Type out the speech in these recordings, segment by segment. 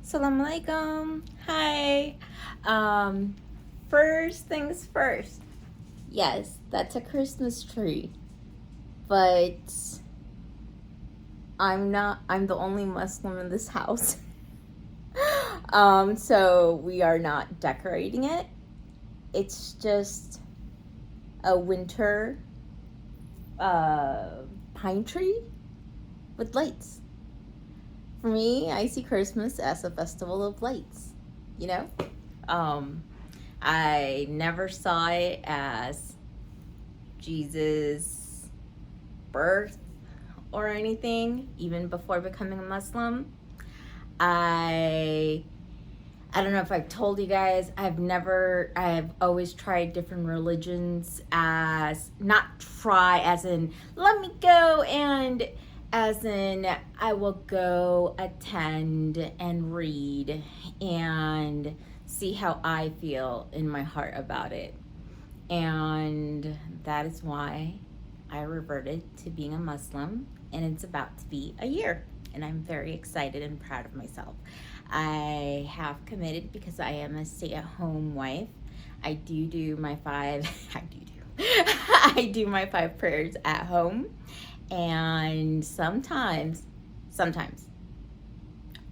Assalamu alaikum. Hi. First things first. Yes, that's a Christmas tree. But I'm the only Muslim in this house. So we are not decorating it. It's just a winter pine tree with lights. For me, I see Christmas as a festival of lights, you know? I never saw it as Jesus' birth or anything, even before becoming a Muslim. I don't know if I've told you guys, I've always tried different religions as, not try as in, let me go and as in I will go attend and read and see how I feel in my heart about it. And that is why I reverted to being a Muslim, and it's about to be a year. And I'm very excited and proud of myself. I have committed because I am a stay-at-home wife. I do my five I do my 5 prayers at home. And sometimes,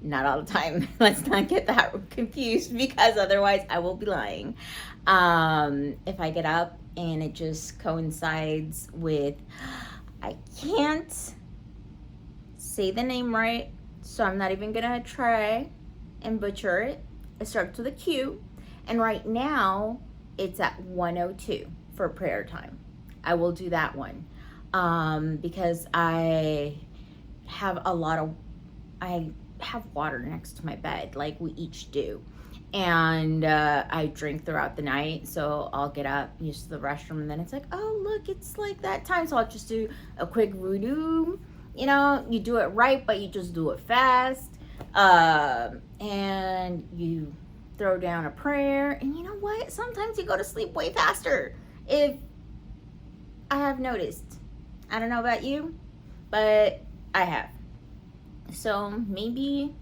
not all the time. Let's not get that confused because otherwise I will be lying. If I get up and it just coincides with, I can't say the name right, so I'm not even gonna try and butcher it. It starts with a Q, and right now it's at 1:02 for prayer time. I will do that one. Because I have water next to my bed, like we each do. And I drink throughout the night, so I'll get up, use the restroom, and then it's like, oh, look, it's like that time. So I'll just do a quick wudu. You know, you do it right, but you just do it fast. And you throw down a prayer. And you know what? Sometimes you go to sleep way faster. If I have noticed. I don't know about you, but I have. So maybe,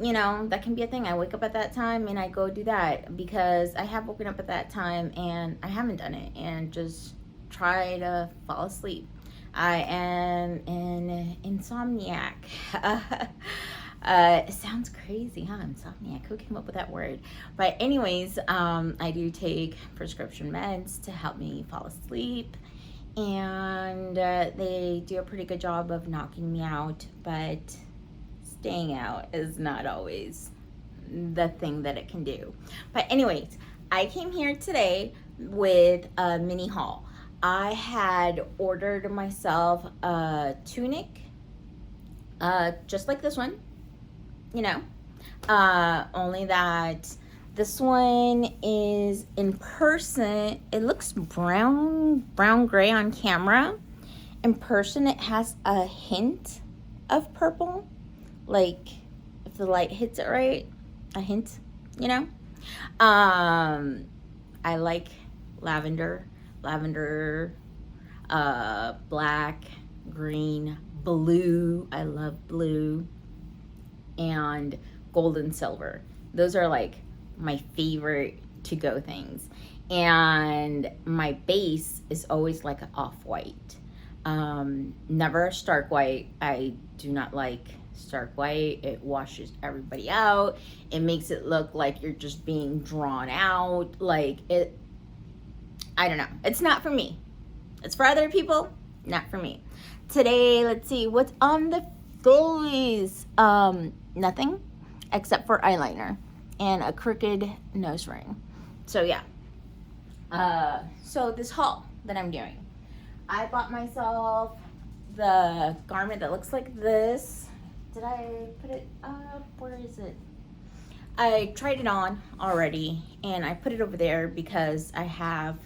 you know, that can be a thing. I wake up at that time and I go do that because I have woken up at that time and I haven't done it and just try to fall asleep. I am an insomniac. It sounds crazy, huh? Insomniac. Who came up with that word? But anyways, I do take prescription meds to help me fall asleep. And they do a pretty good job of knocking me out, but staying out is not always the thing that it can do. But anyways, I came here today with a mini haul. I had ordered myself a tunic, just like this one, you know, only that this one is in person. It looks brown gray on camera. In person, it has a hint of purple. Like if the light hits it right, a hint, you know. I like lavender, black, green, blue. I love blue, and gold and silver. Those are like my favorite to-go things. And my base is always like an off-white. Never a stark white. I do not like stark white. It washes everybody out. It makes it look like you're just being drawn out. Like it, I don't know. It's not for me. It's for other people, not for me. Today, let's see, what's on the face? Nothing except for eyeliner and a crooked nose ring. So yeah. So this haul that I'm doing, I bought myself the garment that looks like this. Did I put it up? Where is it? I tried it on already and I put it over there because I have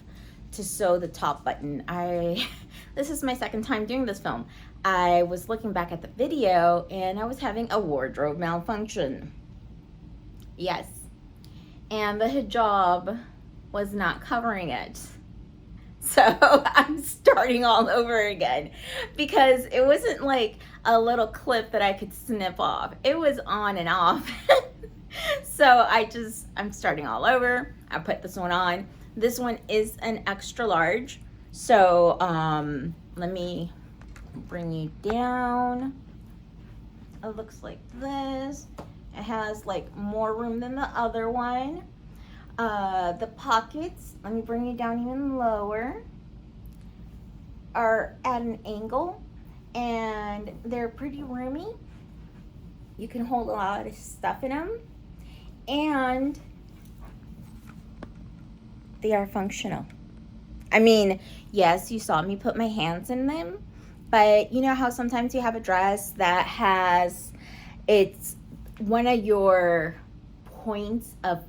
to sew the top button. This is my second time doing this film. I was looking back at the video and I was having a wardrobe malfunction. Yes. And the hijab was not covering it. So I'm starting all over again because it wasn't like a little clip that I could snip off. It was on and off. So I'm starting all over. I put this one on. This one is an extra large. So let me bring you down. It looks like this. It has like more room than the other one. The pockets, let me bring you down even lower, are at an angle and they're pretty roomy. You can hold a lot of stuff in them, and they are functional. I mean, yes, you saw me put my hands in them, but you know how sometimes you have a dress that has, it's one of your points of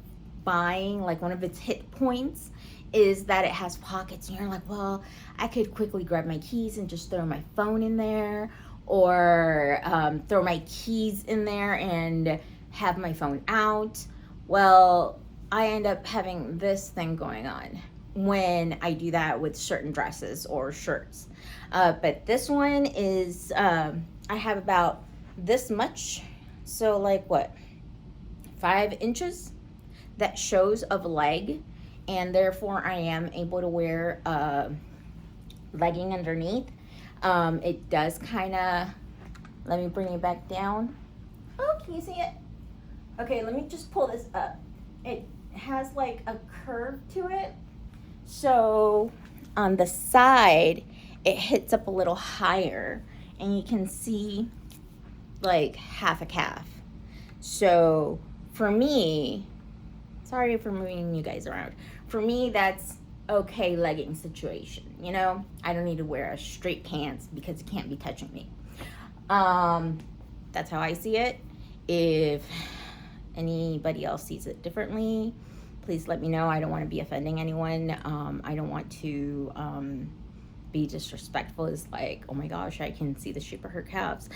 buying, like one of its hit points is that it has pockets, and you're like, well, I could quickly grab my keys and just throw my phone in there, or throw my keys in there and have my phone out. Well, I end up having this thing going on when I do that with certain dresses or shirts. But this one is, I have about this much, so like what, 5 inches that shows of leg, and therefore I am able to wear a legging underneath. It does kind of, let me bring it back down. Oh, can you see it? Okay, let me just pull this up. It has like a curve to it. So on the side, it hits up a little higher, and you can see like half a calf. So for me, sorry for moving you guys around. For me, that's okay legging situation. You know, I don't need to wear a straight pants because it can't be touching me. That's how I see it. If anybody else sees it differently, please let me know. I don't want to be offending anyone. I don't want to be disrespectful. It's like, oh my gosh, I can see the shape of her calves.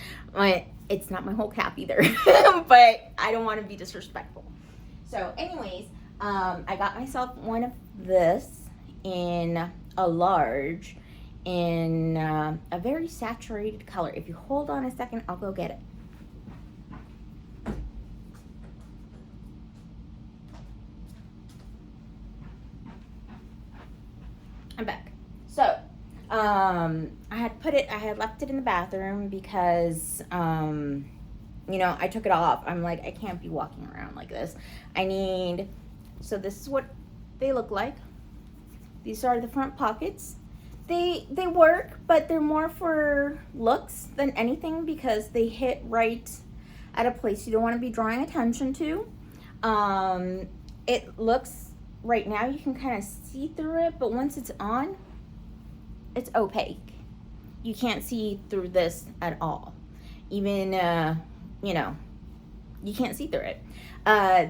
It's not my whole calf either, but I don't want to be disrespectful. So anyways, I got myself one of this in a large, in a very saturated color. If you hold on a second, I'll go get it. I'm back. So, I had left it in the bathroom because, you know, I took it off. I'm like, I can't be walking around like this. So this is what they look like. These are the front pockets. They work, but they're more for looks than anything because they hit right at a place you don't want to be drawing attention to. It looks, right now you can kind of see through it, but once it's on, it's opaque. You can't see through this at all. Even, you know, you can't see through it.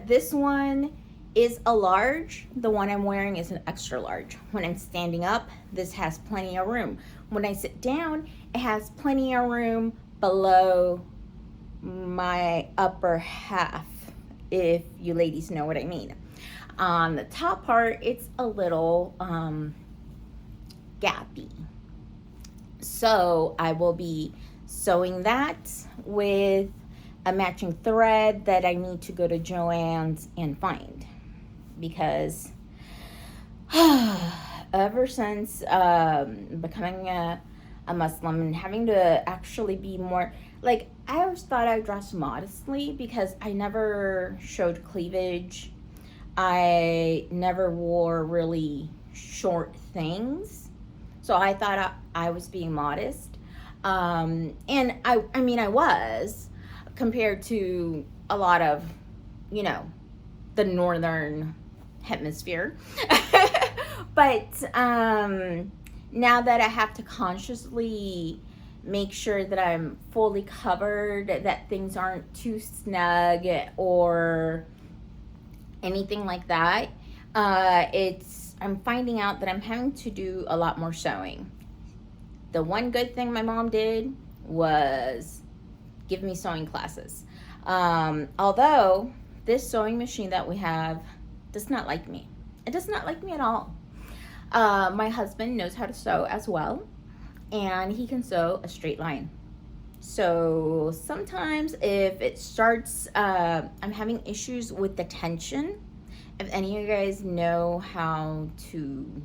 This one is a large. The one I'm wearing is an extra large. When I'm standing up, this has plenty of room. When I sit down, it has plenty of room below my upper half, if you ladies know what I mean. On the top part, it's a little gappy. So I will be sewing that with a matching thread that I need to go to Joann's and find, because ever since becoming a Muslim and having to actually be more, like, I always thought I dressed modestly because I never showed cleavage. I never wore really short things. So I thought I was being modest. And I mean, I was, compared to a lot of, you know, the northern hemisphere. But now that I have to consciously make sure that I'm fully covered, that things aren't too snug or anything like that, I'm finding out that I'm having to do a lot more sewing. The one good thing my mom did was give me sewing classes. Although this sewing machine that we have does not like me. It does not like me at all. My husband knows how to sew as well, and he can sew a straight line. So sometimes if it starts, I'm having issues with the tension. If any of you guys know how to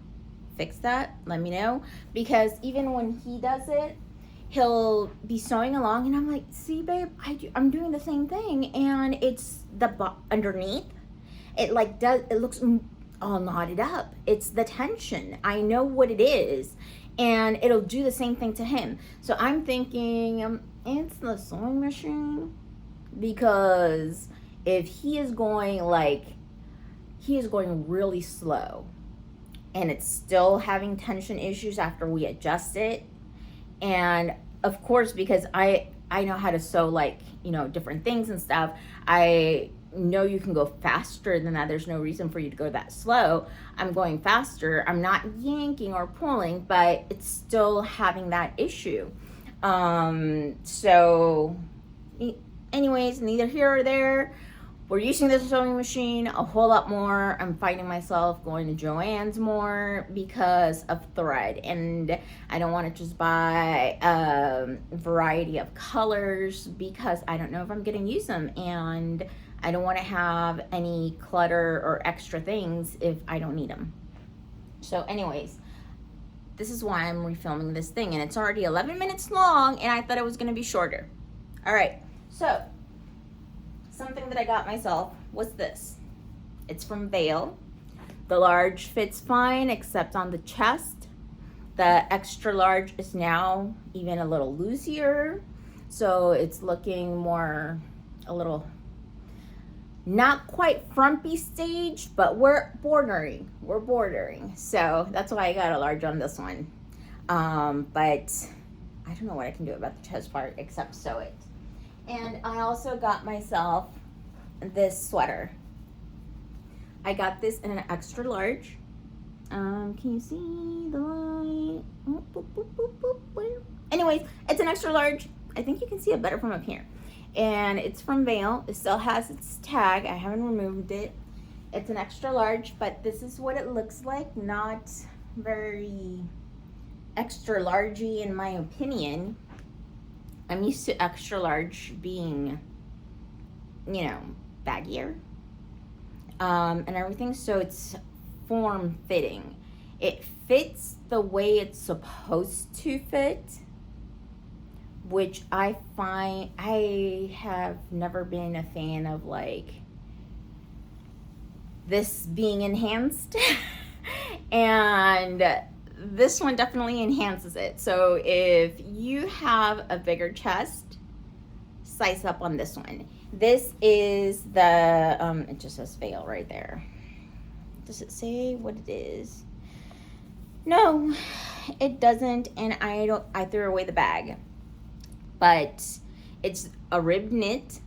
fix that, let me know. Because even when he does it, he'll be sewing along and I'm like, see babe, I'm doing the same thing, and it's the underneath, it like it looks all knotted up. It's the tension. I know what it is, and it'll do the same thing to him. So I'm thinking it's the sewing machine, because if he is going really slow and it's still having tension issues after we adjust it. And of course, because I know how to sew, like, different things and stuff, I know you can go faster than that. There's no reason for you to go that slow. I'm going faster. I'm not yanking or pulling, but it's still having that issue. So anyways, neither here or there. We're using the sewing machine a whole lot more. I'm finding myself going to Joann's more because of thread, and I don't want to just buy a variety of colors because I don't know if I'm going to use them, and I don't want to have any clutter or extra things if I don't need them. So anyways, this is why I'm refilming this thing, and it's already 11 minutes long, and I thought it was going to be shorter. All right, so something that I got myself was this. It's from Vail. The large fits fine except on the chest. The extra large is now even a little loosier, so it's looking more a little not quite frumpy stage, but we're bordering. So that's why I got a large on this one. But I don't know what I can do about the chest part except sew it. And I also got myself this sweater. I got this in an extra large. Can you see the light? Oh, boop, boop, boop, boop. Anyways, it's an extra large. I think you can see it better from up here. And it's from Vail. It still has its tag. I haven't removed it. It's an extra large, but this is what it looks like. Not very extra largey in my opinion. I'm used to extra large being, baggier and everything. So it's form fitting. It fits the way it's supposed to fit, which I find I have never been a fan of, like, this being enhanced. And this one definitely enhances it. So if you have a bigger chest, size up on this one. This is the it just says Vail right there. Does it say what it is? No, it doesn't, and I threw away the bag. But it's a rib knit,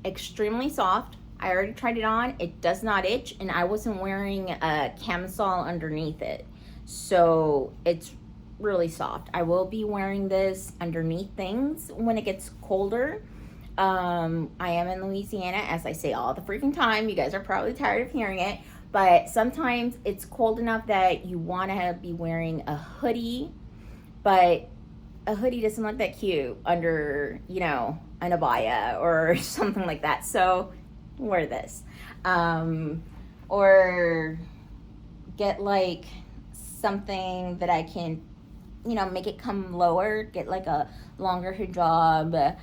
extremely soft. I already tried it on. It does not itch, and I wasn't wearing a camisole underneath it. So it's really soft. I will be wearing this underneath things when it gets colder. I am in Louisiana, as I say all the freaking time. You guys are probably tired of hearing it, but sometimes it's cold enough that you want to be wearing a hoodie, but a hoodie doesn't look that cute under, an abaya or something like that. So wear this. Or get like something that I can, make it come lower, get like a longer hijab,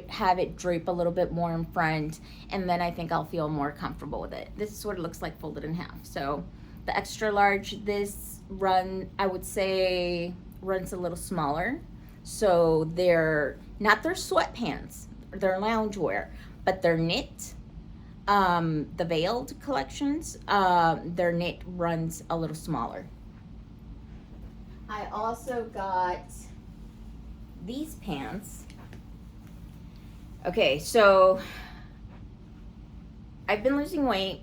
have it drape a little bit more in front, and then I think I'll feel more comfortable with it. This is what it looks like folded in half. So the extra large, this I would say runs a little smaller. So they're not their sweatpants, they're loungewear, but they're knit. The Veiled collections, their knit runs a little smaller. I also got these pants. Okay, so I've been losing weight.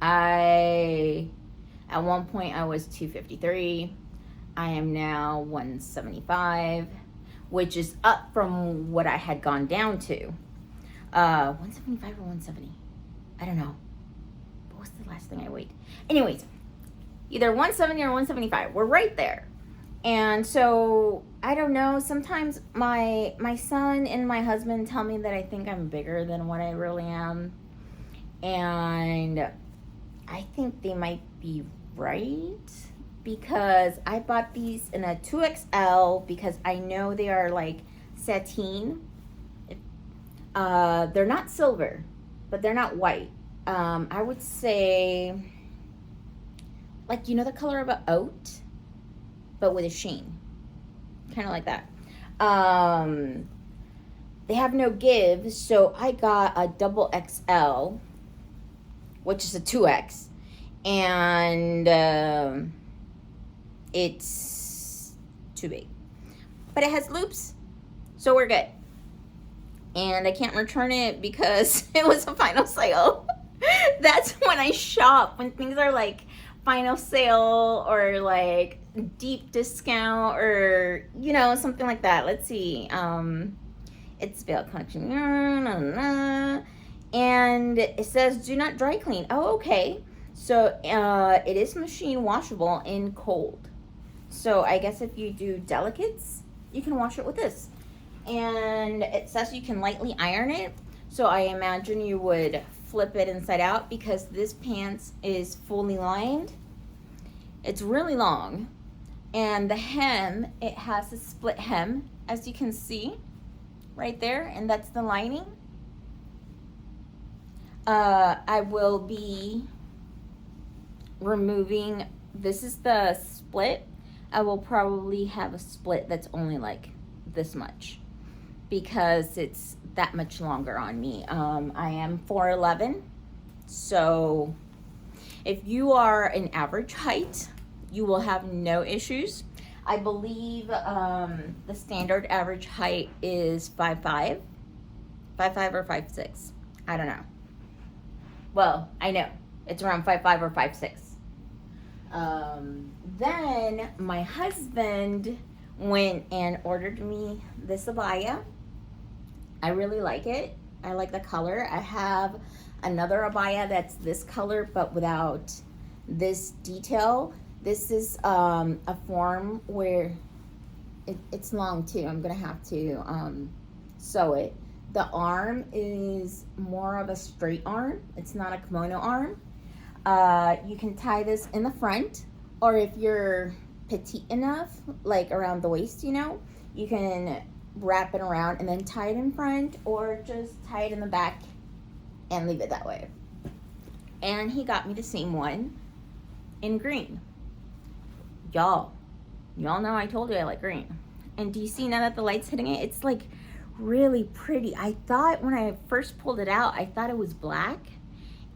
At one point I was 253. I am now 175, which is up from what I had gone down to. 175 or 170? I don't know. What was the last thing I weighed? Anyways, either 170 or 175. We're right there. And so I don't know. Sometimes my son and my husband tell me that I think I'm bigger than what I really am. And I think they might be right, because I bought these in a 2XL because I know they are like sateen. They're not silver, but they're not white. I would say, like, you know the color of an oat, but with a sheen. Kind of like that. They have no give, so I got a double XL, which is a 2X. And it's too big. But it has loops, so we're good. And I can't return it because it was a final sale. That's when I shop, when things are like final sale or like deep discount or, you know, something like that. Let's see. It's Veil Collection. And it says do not dry clean. Oh, okay. So it is machine washable in cold. So I guess if you do delicates, you can wash it with this. And it says you can lightly iron it. So I imagine you would flip it inside out because this pants is fully lined. It's really long. And the hem, it has a split hem, as you can see right there. And that's the lining. I will be removing, this is the split. I will probably have a split that's only like this much because it's that much longer on me. I am 4'11", so if you are an average height, you will have no issues. I believe the standard average height is 5'5", 5'5" or 5'6". I don't know. Well, I know it's around 5'5" or 5'6". Then my husband went and ordered me this abaya. I really like it. I like the color. I have another abaya that's this color but without this detail. This is a form where it's long too. I'm gonna have to sew it. The arm is more of a straight arm. It's not a kimono arm. You can tie this in the front, or if you're petite enough, like around the waist, you know, you can wrap it around and then tie it in front, or just tie it in the back and leave it that way. And he got me the same one in green. Y'all know I told you I like green. And do you see now that the light's hitting it? It's like really pretty. I thought when I first pulled it out, I thought it was black.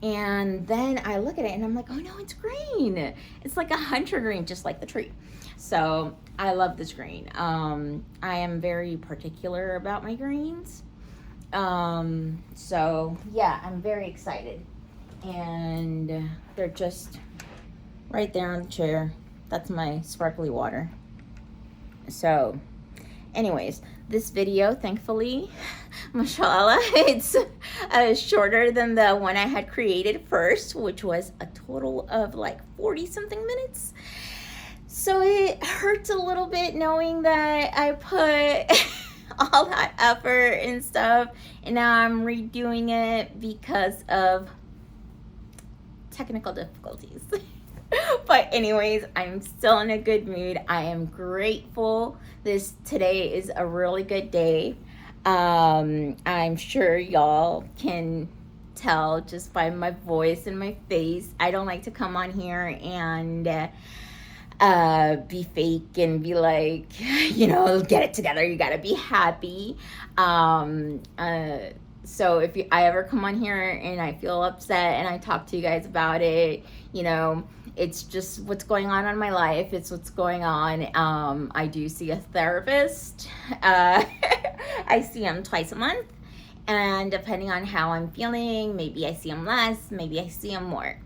And then I look at it and I'm like, oh no, it's green. It's like a hunter green, just like the tree. So I love this green. I am very particular about my greens. So yeah, I'm very excited. And they're just right there on the chair. That's my sparkly water. So anyways, this video, thankfully, mashallah, it's shorter than the one I had created first, which was a total of like 40 something minutes. So it hurts a little bit knowing that I put all that effort and stuff, and now I'm redoing it because of technical difficulties. But anyways, I'm still in a good mood. I am grateful. Today is a really good day. I'm sure y'all can tell just by my voice and my face. I don't like to come on here and be fake and be like, you know, get it together. You gotta be happy. So if I ever come on here and I feel upset and I talk to you guys about it, you know, it's just what's going on in my life. It's what's going on. I do see a therapist. I see him twice a month. And depending on how I'm feeling, maybe I see him less, maybe I see him more.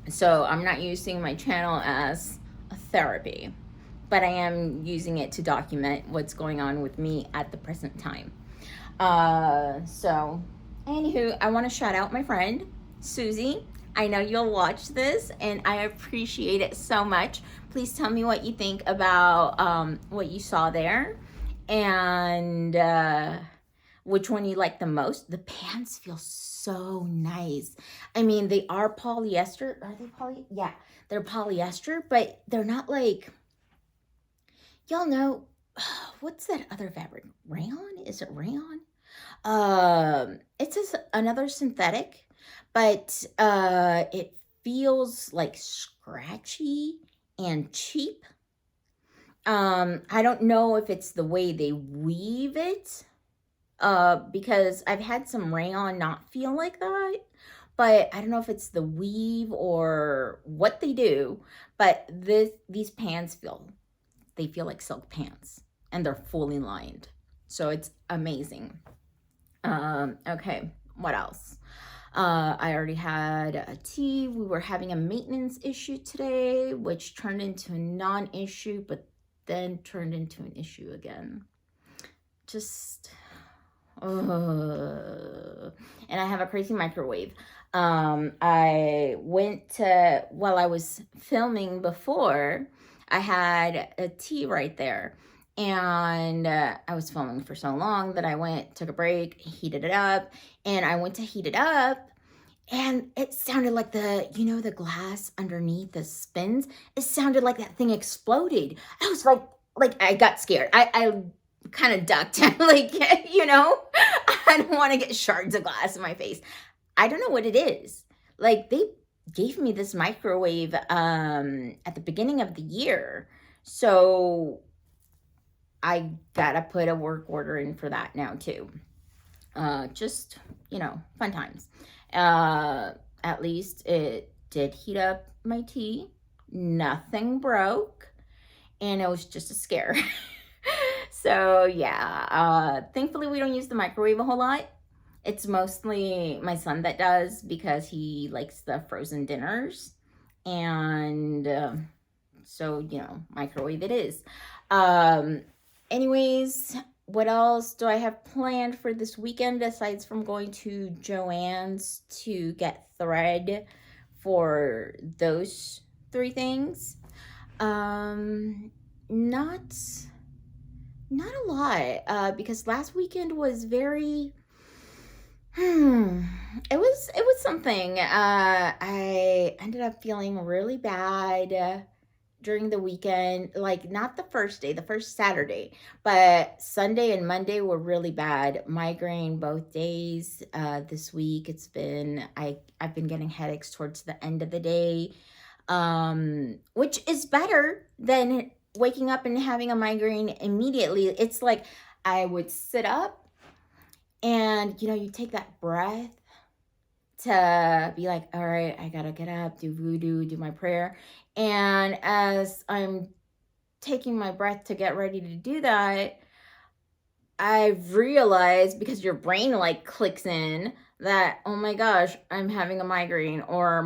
So I'm not using my channel as a therapy, but I am using it to document what's going on with me at the present time. So anywho, I want to shout out my friend Susie. I know you'll watch this, and I appreciate it so much. Please tell me what you think about what you saw there, and which one you like the most. The pants feel so nice. I mean, they are polyester. Are they poly? Yeah, they're polyester, but they're not like, y'all know, what's that other fabric? Rayon? Is it rayon? It's just another synthetic, but it feels like scratchy and cheap. I don't know if it's the way they weave it, because I've had some rayon not feel like that, but I don't know if it's the weave or what they do, but these pants feel like silk pants, and they're fully lined. So it's amazing. Okay, what else? I already had a tea. We were having a maintenance issue today, which turned into a non-issue, but then turned into an issue again. Just, and I have a crazy microwave. I went to, while I was filming before, I had a tea right there. And I was filming for so long that I took a break, heated it up, and I went to heat it up, and it sounded like the glass underneath the spins, it sounded like that thing exploded. I was like I got scared. I kind of ducked, like, I don't want to get shards of glass in my face. I don't know what it is. Like, they gave me this microwave at the beginning of the year, so I gotta put a work order in for that now too. Just, fun times. At least it did heat up my tea. Nothing broke, and it was just a scare. So yeah, thankfully we don't use the microwave a whole lot. It's mostly my son that does, because he likes the frozen dinners, and so microwave it is. Anyways, what else do I have planned for this weekend aside from going to Joann's to get thread for those 3 things? Not a lot, because last weekend was very it was something. I ended up feeling really bad during the weekend, like not the first day, the first Saturday, but Sunday and Monday were really bad. Migraine both days. This week I've been getting headaches towards the end of the day, which is better than waking up and having a migraine immediately. It's like I would sit up, and you take that breath to be like, all right, I gotta get up, do voodoo, do my prayer. And as I'm taking my breath to get ready to do that, I've realized, because your brain like clicks in, that, oh my gosh, I'm having a migraine, or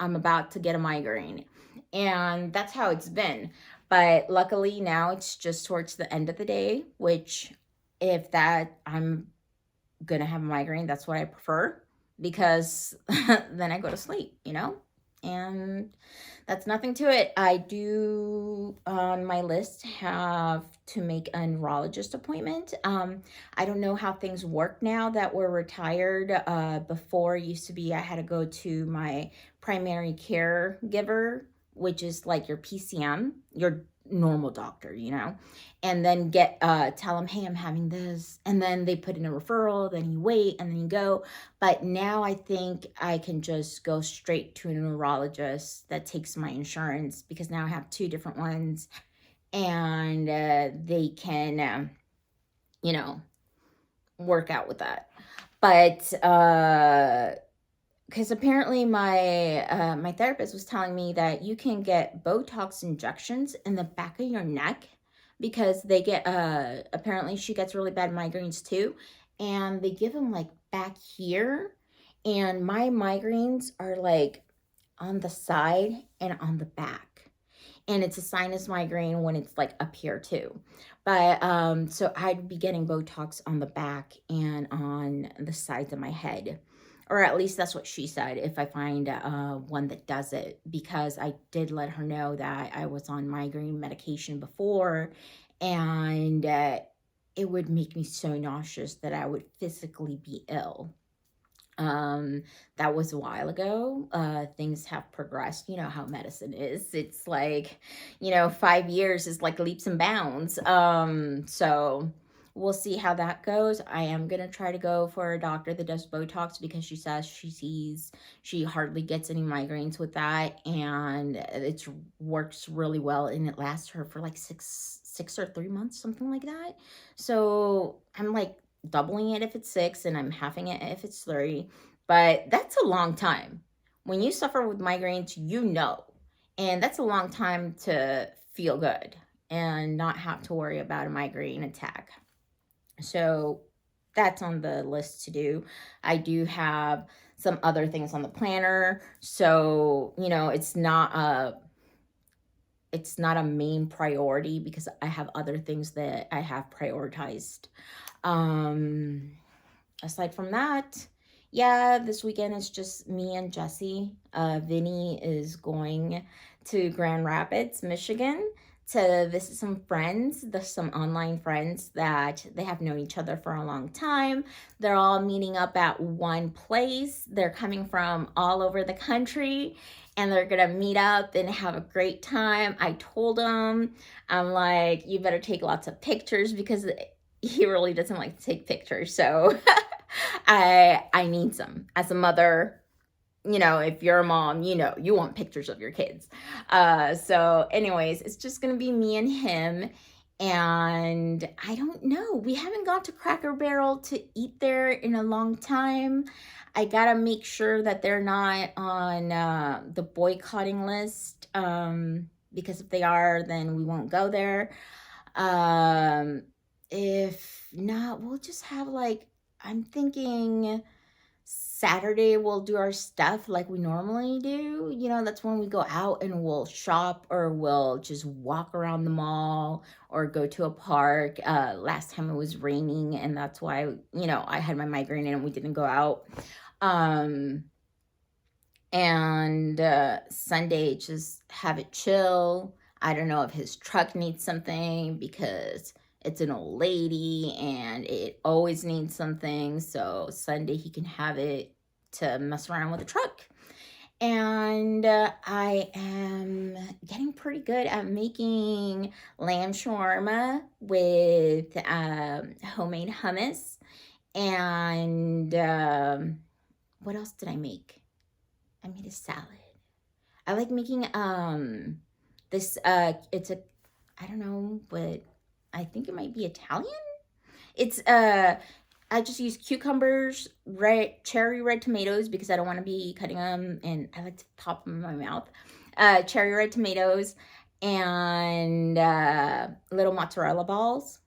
I'm about to get a migraine. And that's how it's been. But luckily now it's just towards the end of the day, which if that I'm gonna have a migraine, that's what I prefer, because then I go to sleep, and that's nothing to it. I do, on my list, have to make a neurologist appointment. I don't know how things work now that we're retired. Before, it used to be I had to go to my primary caregiver, which is like your PCM, your normal doctor, and then tell them, hey, I'm having this, and then they put in a referral, then you wait, and then you go. But now I think I can just go straight to a neurologist that takes my insurance, because now I have 2 different ones, and they can work out with that. But because apparently my therapist was telling me that you can get Botox injections in the back of your neck, because they get apparently she gets really bad migraines too, and they give them like back here, and my migraines are like on the side and on the back, and it's a sinus migraine when it's like up here too. But so I'd be getting Botox on the back and on the sides of my head. or at least that's what she said, if I find one that does it, because I did let her know that I was on migraine medication before, and it would make me so nauseous that I would physically be ill. That was a while ago. Things have progressed. You know how medicine is. It's like, 5 years is like leaps and bounds. So we'll see how that goes. I am gonna try to go for a doctor that does Botox, because she says she hardly gets any migraines with that, and it works really well, and it lasts her for like six or 3 months, something like that. So I'm like doubling it if it's 6, and I'm halving it if it's 3. But that's a long time. When you suffer with migraines, and that's a long time to feel good and not have to worry about a migraine attack. So that's on the list to do. I do have some other things on the planner. So, it's not a main priority, because I have other things that I have prioritized. Aside from that, yeah, this weekend is just me and Jesse. Vinny is going to Grand Rapids, Michigan, to visit some friends. There's some online friends that they have known each other for a long time. They're all meeting up at one place. They're coming from all over the country, and they're gonna meet up and have a great time. I told him, I'm like, you better take lots of pictures, because he really doesn't like to take pictures. So I need some. As a mother, if you're a mom, you want pictures of your kids. So anyways, it's just gonna be me and him. And I don't know, we haven't gone to Cracker Barrel to eat there in a long time. I gotta make sure that they're not on the boycotting list, because if they are, then we won't go there. If not, we'll just have I'm thinking Saturday we'll do our stuff like we normally do. That's when we go out and we'll shop, or we'll just walk around the mall, or go to a park. Last time it was raining, and that's why, I had my migraine and we didn't go out. And Sunday, just have it chill. I don't know if his truck needs something, because it's an old lady and it always needs something. So Sunday he can have it to mess around with the truck. And I am getting pretty good at making lamb shawarma with homemade hummus. And what else did I make? I made a salad. I like making this it's a, I don't know, but I think it might be Italian. It's I just use cucumbers, cherry red tomatoes, because I don't want to be cutting them, and I like to pop them in my mouth. Cherry red tomatoes, and little mozzarella balls.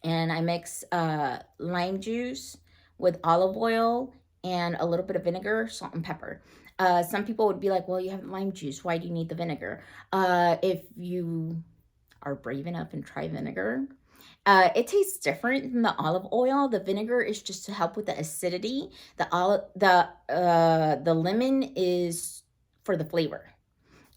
And I mix lime juice with olive oil and a little bit of vinegar, salt, and pepper. Some people would be like, well, you have lime juice. Why do you need the vinegar? If you are brave enough and try vinegar, it tastes different than the olive oil. The vinegar is just to help with the acidity. The lemon is for the flavor.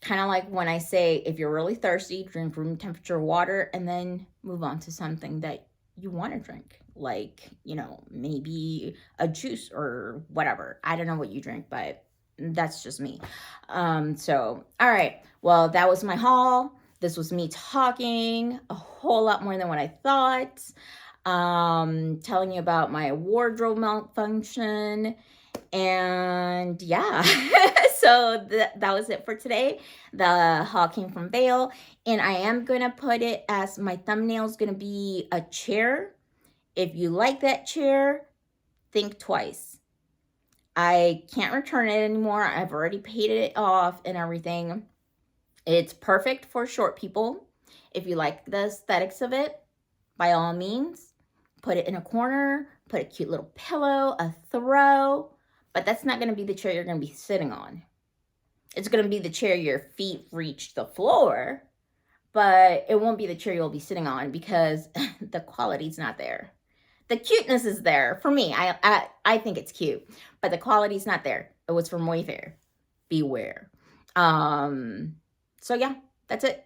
Kind of like when I say, if you're really thirsty, drink room temperature water, and then move on to something that you want to drink, like, maybe a juice or whatever. I don't know what you drink, but that's just me. So, all right. Well, that was my haul. This was me talking a whole lot more than what I thought. Telling you about my wardrobe malfunction. And yeah, so that was it for today. The haul came from Vail, and I am going to put it as my thumbnail is going to be a chair. If you like that chair, think twice. I can't return it anymore. I've already paid it off and everything. It's perfect for short people. If you like the aesthetics of it, by all means, put it in a corner, put a cute little pillow, a throw, but that's not going to be the chair you're going to be sitting on. It's going to be the chair your feet reach the floor, but it won't be the chair you'll be sitting on, because the quality's not there. The cuteness is there for me. I think it's cute, but the quality's not there. It was from Wayfair. Beware. So yeah, that's it.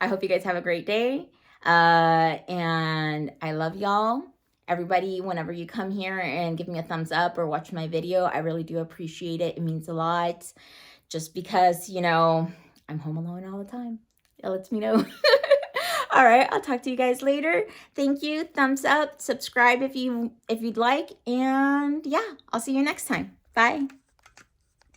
I hope you guys have a great day. And I love y'all. Everybody, whenever you come here and give me a thumbs up or watch my video, I really do appreciate it. It means a lot. Just because, you know, I'm home alone all the time. It lets me know. All right, I'll talk to you guys later. Thank you. Thumbs up, subscribe if you'd like. And yeah, I'll see you next time. Bye.